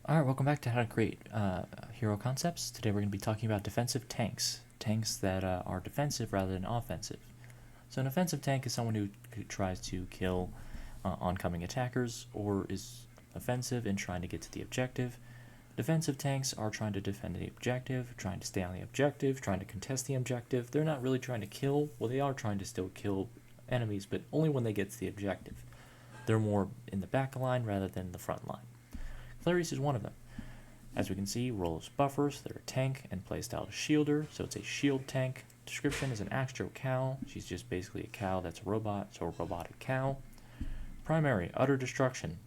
Alright, welcome back to How to Create Hero Concepts. Today we're going to be talking about defensive tanks. Tanks that are defensive rather than offensive. So an offensive tank is someone who tries to kill oncoming attackers or is offensive in trying to get to the objective. Defensive tanks are trying to defend the objective, trying to stay on the objective, trying to contest the objective. They're not really trying to kill. Well, they are trying to still kill enemies, but only when they get to the objective. They're more in the back line rather than the front line. Clarice is one of them. As we can see, role is buffers, they're a tank, and playstyle is shielder, so it's a shield tank. Description is an Astro Cow. She's just basically a cow that's a robot, so a robotic cow. Primary, utter destruction,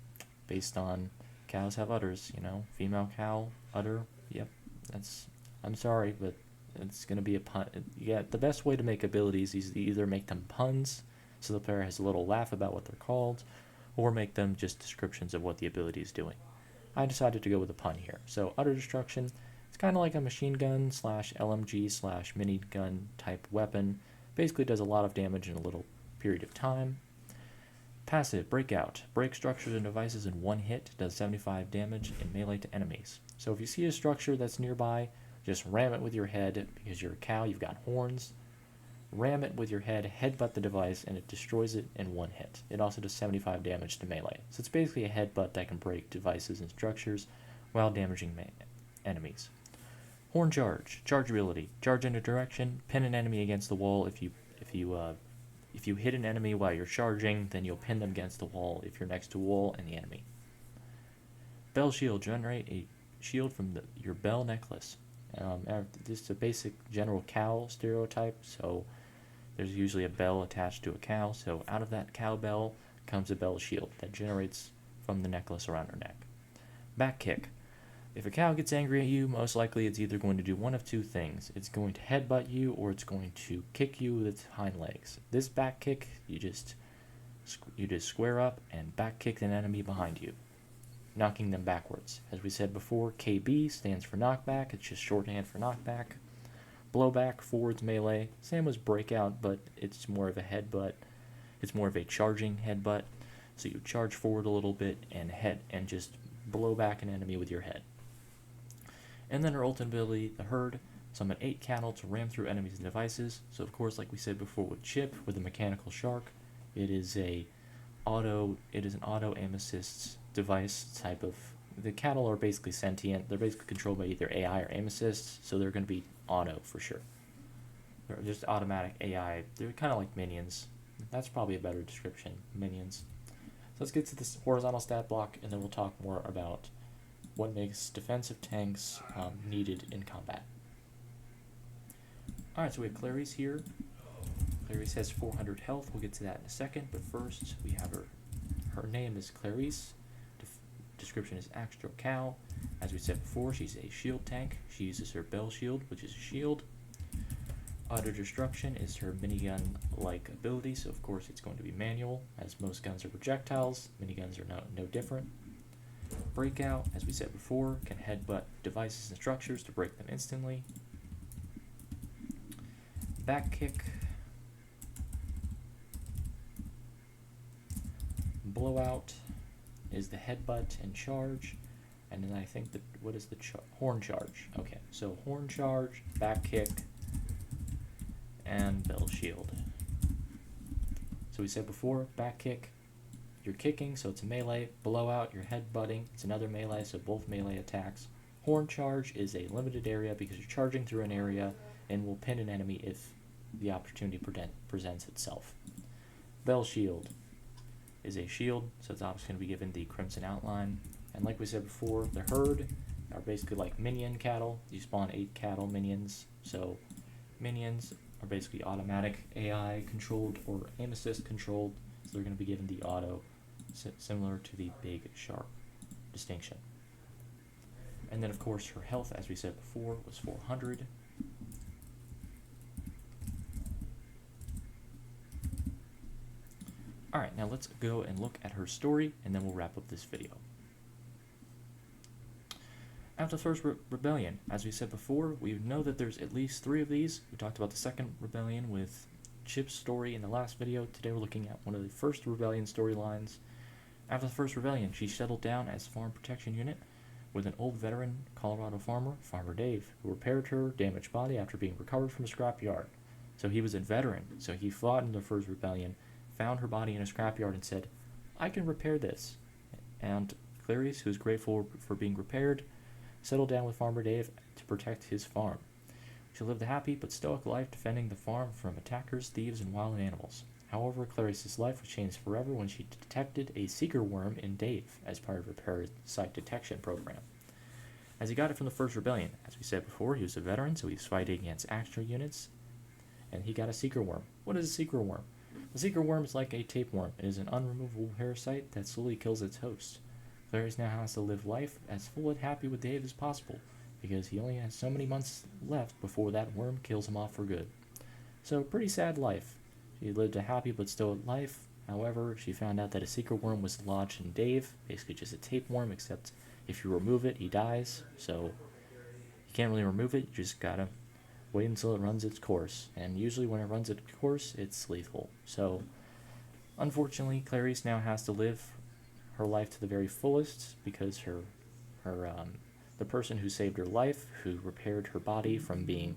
based on cows have udders, female cow, udder, yep, I'm sorry, but it's going to be a pun. Yeah, the best way to make abilities is either make them puns, so the player has a little laugh about what they're called, or make them just descriptions of what the ability is doing. I decided to go with a pun here. So utter destruction, it's kind of like a machine gun slash LMG slash minigun type weapon. Basically does a lot of damage in a little period of time. Passive, breakout, break structures and devices in one hit, does 75 damage in melee to enemies. So if you see a structure that's nearby, just ram it with your head. Because you're a cow, you've got horns. Ram it with your head, headbutt the device, and it destroys it in one hit. It also does 75 damage to melee. So it's basically a headbutt that can break devices and structures while damaging enemies. Horn charge, charge ability, charge in a direction, pin an enemy against the wall. If you hit an enemy while you're charging, then you'll pin them against the wall if you're next to a wall and the enemy. Bell shield, generate a shield from your bell necklace. This is a basic general cow stereotype, so there's usually a bell attached to a cow, so out of that cow bell comes a bell shield that generates from the necklace around her neck. Back kick. If a cow gets angry at you, most likely it's either going to do one of two things. It's going to headbutt you, or it's going to kick you with its hind legs. This back kick, you just square up and back kick an enemy behind you, knocking them backwards. As we said before, KB stands for knockback. It's just shorthand for knockback. Blowback, forwards, melee. Same as breakout, but it's more of a headbutt. It's more of a charging headbutt. So you charge forward a little bit and just blow back an enemy with your head. And then her ultimate ability, the herd. Summon 8 cattle to ram through enemies and devices. So of course, like we said before with Chip, with the mechanical shark, it is an auto aim assist device type of. The cattle are basically sentient. They're basically controlled by either AI or aim assist, so they're going to be auto for sure. They're just automatic AI. They're kind of like minions. That's probably a better description, minions. So let's get to this horizontal stat block, and then we'll talk more about what makes defensive tanks needed in combat. Alright, so we have Clarice here. Clarice has 400 health. We'll get to that in a second, but first we have her. Her name is Clarice. Description is Astro Cow. As we said before, she's a shield tank. She uses her bell shield, which is a shield. Auto destruction is her minigun-like ability, so of course it's going to be manual, as most guns are projectiles. Miniguns are no different. Breakout, as we said before, can headbutt devices and structures to break them instantly. Back kick. Blowout is the headbutt and charge, and then I think what is the horn charge? Okay, so horn charge, back kick, and bell shield. So we said before, back kick, you're kicking, so it's a melee. Blowout, you're headbutting, it's another melee, so both melee attacks. Horn charge is a limited area because you're charging through an area and will pin an enemy if the opportunity presents itself. Bell shield is a shield, so it's obviously going to be given the crimson outline. And like we said before, the herd are basically like minion cattle. You spawn 8 cattle minions, so minions are basically automatic AI controlled or aim assist controlled, so they're going to be given the auto, similar to the big shark distinction. And then of course her health, as we said before, was 400. Alright, now let's go and look at her story, and then we'll wrap up this video. After the first rebellion, as we said before, we know that there's at least 3 of these. We talked about the second rebellion with Chip's story in the last video. Today we're looking at one of the first rebellion storylines. After the first rebellion, she settled down as Farm Protection Unit. with an old veteran Colorado farmer, Farmer Dave, who repaired her damaged body after being recovered from a scrapyard. So he was a veteran, so he fought in the first rebellion, found her body in a scrapyard, and said, I can repair this. And Clarice, who was grateful for being repaired, settled down with Farmer Dave to protect his farm. She lived a happy but stoic life defending the farm from attackers, thieves, and wild animals. However, Clarice's life was changed forever when she detected a seeker worm in Dave as part of her parasite detection program. As he got it from the first rebellion, as we said before, he was a veteran, so he was fighting against Axtra units, and he got a seeker worm. What is a seeker worm? A seeker worm is like a tapeworm. It is an unremovable parasite that slowly kills its host. Clarice now has to live life as full and happy with Dave as possible, because he only has so many months left before that worm kills him off for good. So, pretty sad life. She lived a happy but stoic life. However, she found out that a seeker worm was lodged in Dave, basically just a tapeworm, except if you remove it, he dies. So, you can't really remove it, you just gotta wait until it runs its course. And usually when it runs its course, it's lethal. So, unfortunately, Clarice now has to live her life to the very fullest because the person who saved her life, who repaired her body from a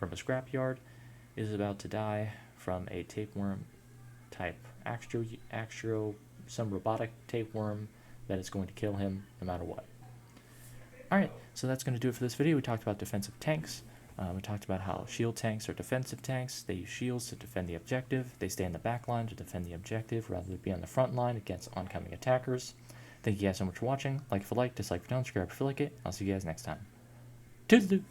scrapyard, is about to die from a tapeworm type some robotic tapeworm that is going to kill him no matter what. Alright, so that's going to do it for this video. We talked about defensive tanks. We talked about how shield tanks are defensive tanks. They use shields to defend the objective. They stay in the back line to defend the objective rather than be on the front line against oncoming attackers. Thank you guys so much for watching. Like if you like, dislike if you don't, subscribe if you like it. I'll see you guys next time. Toodaloo!